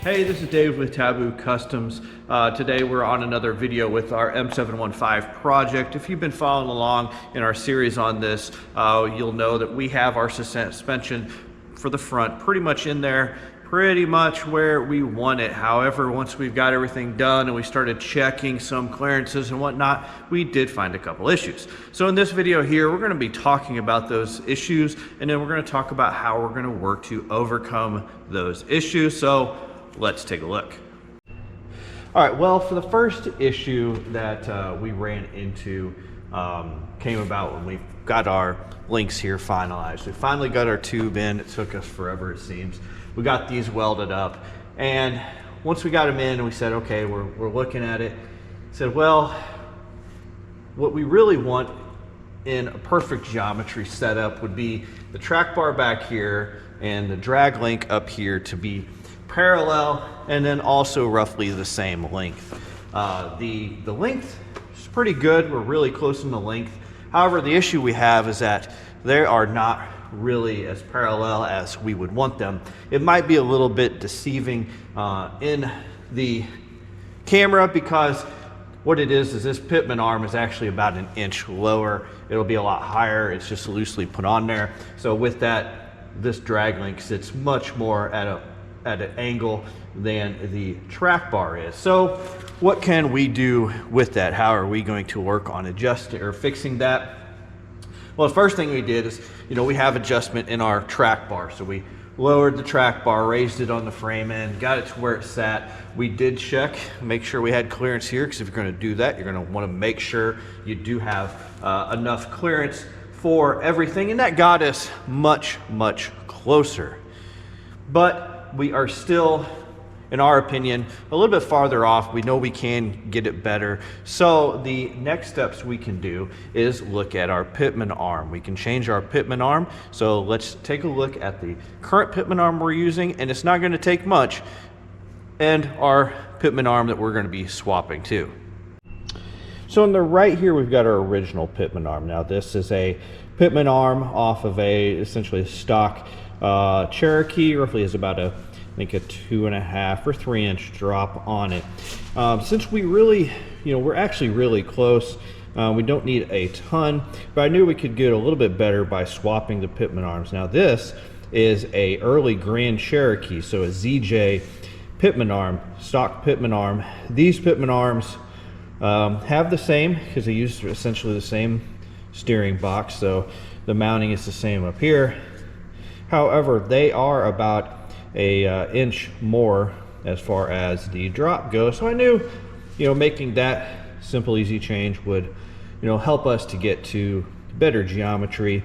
Hey, this is Dave with Taboo Customs. Today we're on another video with our M715 project. If you've been following along in our series on this, you'll know that we have our suspension for the front pretty much in there, pretty much where we want it. However, once we've got everything done and we started checking some clearances and whatnot, we did find a couple issues. So in this video here, we're going to be talking about those issues, and then we're going to talk about how we're going to work to overcome those issues. So let's take a look. All right, well, for the first issue that we ran into came about when we got our links here finalized. We finally got our tube in. It took us forever, it seems. We got these welded up, and once we got them in and we said, okay, we're looking at it, said, well, what we really want in a perfect geometry setup would be the track bar back here and the drag link up here to be parallel, and then also roughly the same length. The length is pretty good. We're really close in the length. However, the issue we have is that they are not really as parallel as we would want them. It might be a little bit deceiving in the camera, because what it is this Pitman arm is actually about an inch lower. It'll be a lot higher. It's just loosely put on there. So with that, this drag link sits much more at an angle than the track bar is. So what can we do with that? How are we going to work on adjusting or fixing that? Well, the first thing we did is, we have adjustment in our track bar. So we lowered the track bar, raised it on the frame end, got it to where it sat. We did check, make sure we had clearance here, because if you're going to do that, you're going to want to make sure you do have enough clearance for everything, and that got us much closer. But we are still, in our opinion, a little bit farther off. We know we can get it better. So the next steps we can do is look at our Pitman arm. We can change our Pitman arm. So let's take a look at the current Pitman arm we're using, and it's not going to take much, and our Pitman arm that we're going to be swapping to. So on the right here, we've got our original Pitman arm. Now this is a Pitman arm off of essentially a stock Cherokee. Roughly is about I think a 2.5 or 3 inch drop on it. Since we really, we're actually really close, we don't need a ton, but I knew we could get a little bit better by swapping the Pitman arms. Now this is a early Grand Cherokee, so a ZJ Pitman arm, stock Pitman arm. These Pitman arms have the same, because they use essentially the same steering box, so the mounting is the same up here. However, they are about a inch more as far as the drop goes. So I knew, making that simple, easy change would, help us to get to better geometry.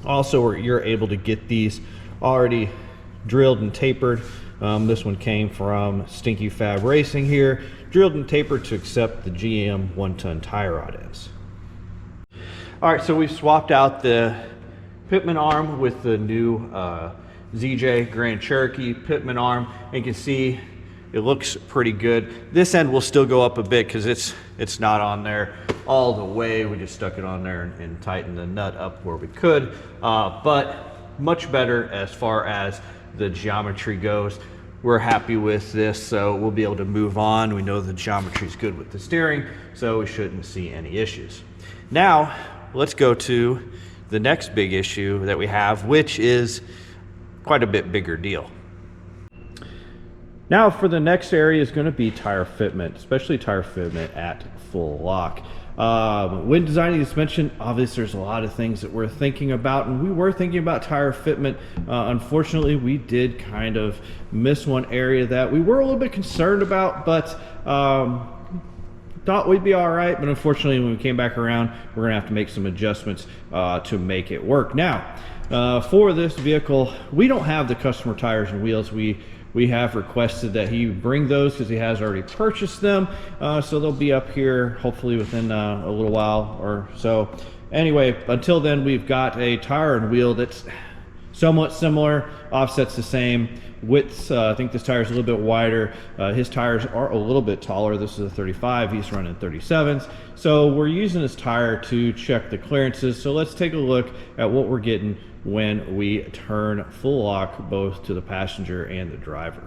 Also, you're able to get these already drilled and tapered. This one came from Stinky Fab Racing here, drilled and tapered to accept the GM 1-ton tie rod ends. All right, so we've swapped out the Pitman arm with the new ZJ Grand Cherokee Pitman arm, and you can see it looks pretty good. This end will still go up a bit because it's not on there all the way. We just stuck it on there and tightened the nut up where we could, but much better as far as the geometry goes. We're happy with this, so we'll be able to move on. We know the geometry is good with the steering, so we shouldn't see any issues. Now let's go to the next big issue that we have, which is quite a bit bigger deal. Now for the next area is going to be tire fitment, especially tire fitment at full lock. When designing the suspension, obviously there's a lot of things that we're thinking about, and we were thinking about tire fitment. Unfortunately, we did kind of miss one area that we were a little bit concerned about, but thought we'd be all right. But unfortunately, when we came back around, we're gonna have to make some adjustments to make it work. Now, for this vehicle, we don't have the customer tires and wheels. We have requested that he bring those because he has already purchased them, so they'll be up here hopefully within a little while or so. Anyway, until then, we've got a tire and wheel that's somewhat similar, offsets the same. Widths, I think this tire is a little bit wider. His tires are a little bit taller. This is a 35, he's running 37s. So we're using this tire to check the clearances. So let's take a look at what we're getting when we turn full lock both to the passenger and the driver.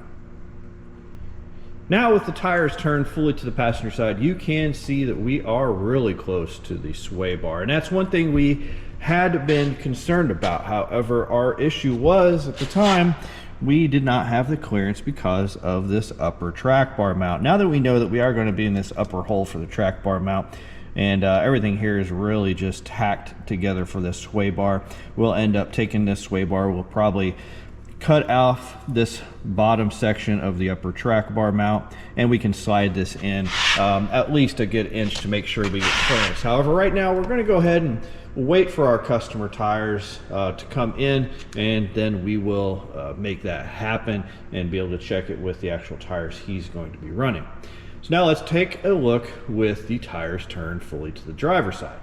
Now with the tires turned fully to the passenger side, you can see that we are really close to the sway bar. And that's one thing we had been concerned about. However, our issue was at the time, we did not have the clearance because of this upper track bar mount. Now that we know that we are going to be in this upper hole for the track bar mount, and everything here is really just tacked together for this sway bar, we'll end up taking this sway bar, we'll probably cut off this bottom section of the upper track bar mount, and we can slide this in at least a good inch to make sure we get clearance. However, right now we're going to go ahead and wait for our customer tires to come in, and then we will make that happen and be able to check it with the actual tires he's going to be running. So now let's take a look with the tires turned fully to the driver's side.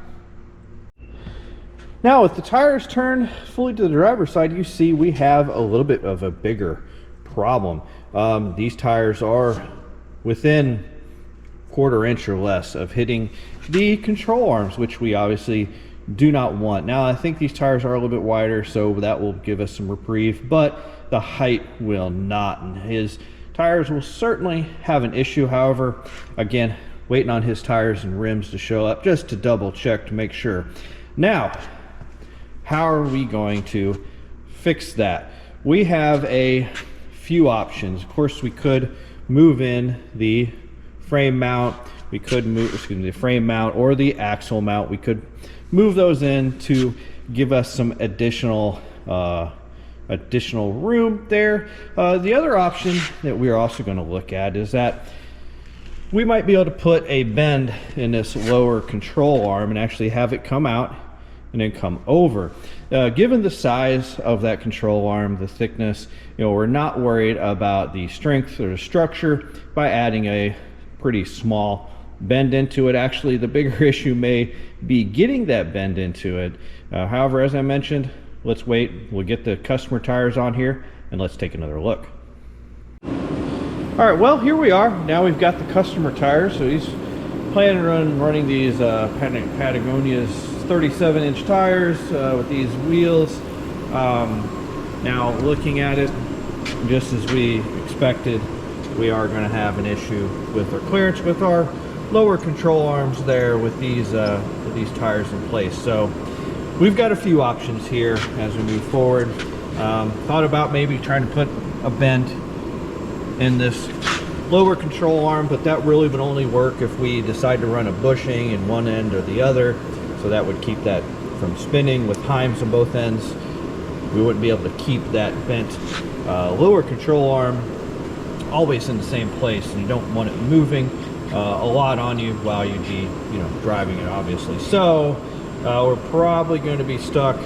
Now with the tires turned fully to the driver's side, you see we have a little bit of a bigger problem. These tires are within quarter inch or less of hitting the control arms, which we obviously do not want. Now I think these tires are a little bit wider, so that will give us some reprieve, but the height will not, and his tires will certainly have an issue. However, again, waiting on his tires and rims to show up just to double check to make sure. Now, how are we going to fix that? We have a few options. Of course, we could move in the frame mount. We could move, the frame mount or the axle mount. We could move those in to give us some additional room there. The other option that we're also going to look at is that we might be able to put a bend in this lower control arm and actually have it come out and then come over. Given the size of that control arm, the thickness, we're not worried about the strength or the structure by adding a pretty small bend into it. Actually, the bigger issue may be getting that bend into it. However, as I mentioned, let's wait. We'll get the customer tires on here and let's take another look. All right, well, here we are. Now we've got the customer tires. So he's planning on running these Patagonia's 37-inch tires with these wheels. Now looking at it, just as we expected, we are going to have an issue with our clearance with our lower control arms there with these tires in place. So we've got a few options here as we move forward. Thought about maybe trying to put a bend in this lower control arm, but that really would only work if we decide to run a bushing in one end or the other. So that would keep that from spinning with times on both ends. We wouldn't be able to keep that bent lower control arm always in the same place, and you don't want it moving a lot on you while you'd be driving it, obviously. So we're probably going to be stuck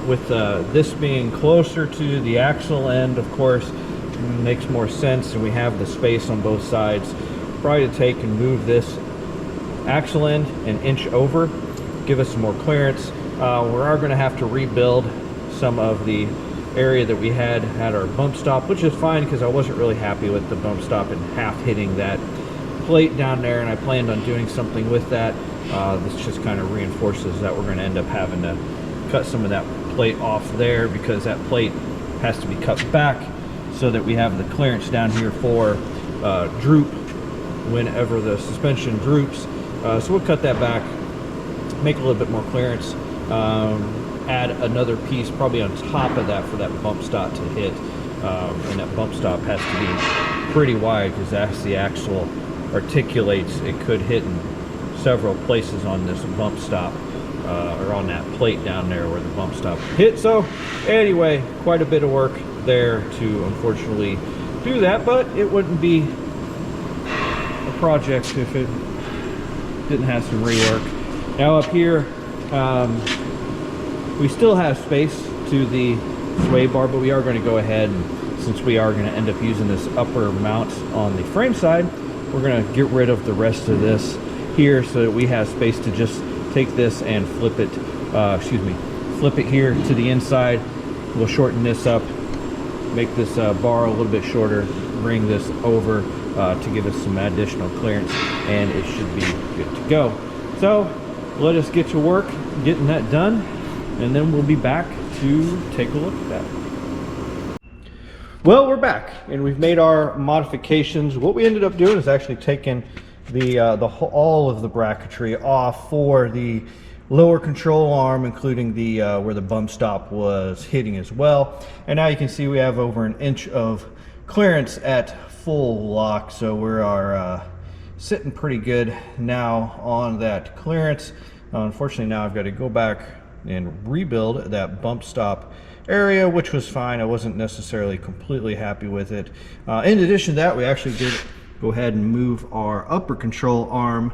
with this being closer to the axle end. Of course, makes more sense, and we have the space on both sides. Probably to take and move this axle end an inch over, give us some more clearance. We are going to have to rebuild some of the area that we had our bump stop, which is fine because I wasn't really happy with the bump stop and half hitting that plate down there, and I planned on doing something with that. This just kind of reinforces that we're going to end up having to cut some of that plate off there, because that plate has to be cut back so that we have the clearance down here for droop whenever the suspension droops. So we'll cut that back, make a little bit more clearance, add another piece probably on top of that for that bump stop to hit, and that bump stop has to be pretty wide because as the axle articulates, it could hit in several places on this bump stop, or on that plate down there where the bump stop hit. So anyway, quite a bit of work there to unfortunately do that, but it wouldn't be a project if it didn't have some rework. Now up here, we still have space to the sway bar, but we are going to go ahead, and since we are going to end up using this upper mount on the frame side, we're going to get rid of the rest of this here so that we have space to just take this and flip it, flip it here to the inside. We'll shorten this up, make this bar a little bit shorter, bring this over to give us some additional clearance, and it should be good to go. So let us get to work getting that done, and then we'll be back to take a look at that. Well, we're back and we've made our modifications. What we ended up doing is actually taking all of the bracketry off for the lower control arm, including the where the bump stop was hitting as well. And now you can see we have over an inch of clearance at full lock, so we are sitting pretty good now on that clearance. Unfortunately, now I've got to go back and rebuild that bump stop area, which was fine. I wasn't necessarily completely happy with it. In addition to that, we actually did go ahead and move our upper control arm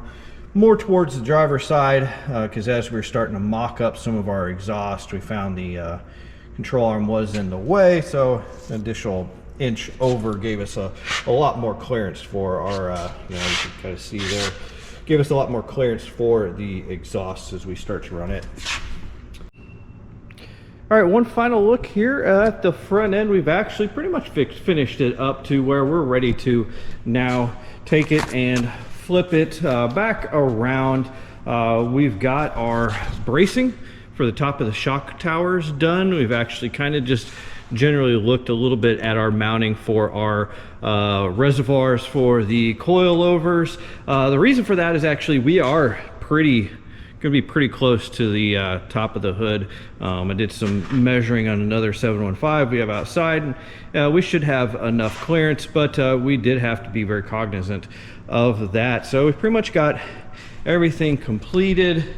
more towards the driver's side, because as we were starting to mock up some of our exhaust, we found the control arm was in the way, so an additional inch over gave us a lot more clearance for our, you know, you can kind of see there, gave us a lot more clearance for the exhaust as we start to run it. All right, one final look here at the front end. We've actually pretty much finished it up to where we're ready to now take it and flip it back around. We've got our bracing for the top of the shock towers done. We've actually kind of just generally looked a little bit at our mounting for our reservoirs for the coilovers. The reason for that is actually we are going to be pretty close to the top of the hood. I did some measuring on another 715 we have outside, and we should have enough clearance, but we did have to be very cognizant of that. So we've pretty much got everything completed.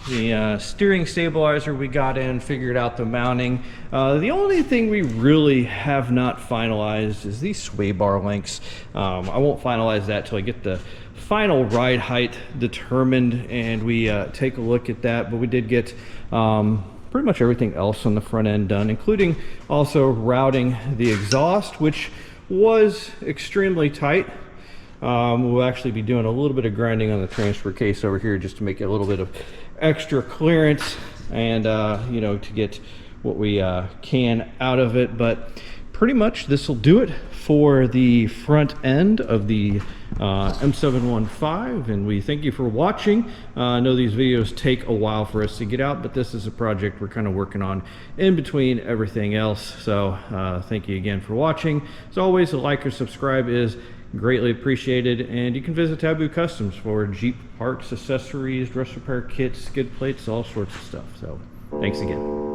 The steering stabilizer we got in, figured out the mounting. The only thing we really have not finalized is these sway bar links. I won't finalize that till I get the final ride height determined and we take a look at that, but we did get pretty much everything else on the front end done, including also routing the exhaust, which was extremely tight. We'll actually be doing a little bit of grinding on the transfer case over here just to make it a little bit of extra clearance and you know, to get what we can out of it. But pretty much this will do it for the front end of the M715, and we thank you for watching. I know these videos take a while for us to get out, but this is a project we're kind of working on in between everything else. So thank you again for watching. As always, a like or subscribe is greatly appreciated, and you can visit Taboo Customs for Jeep parts, accessories, dress repair kits, skid plates, all sorts of stuff. So thanks again.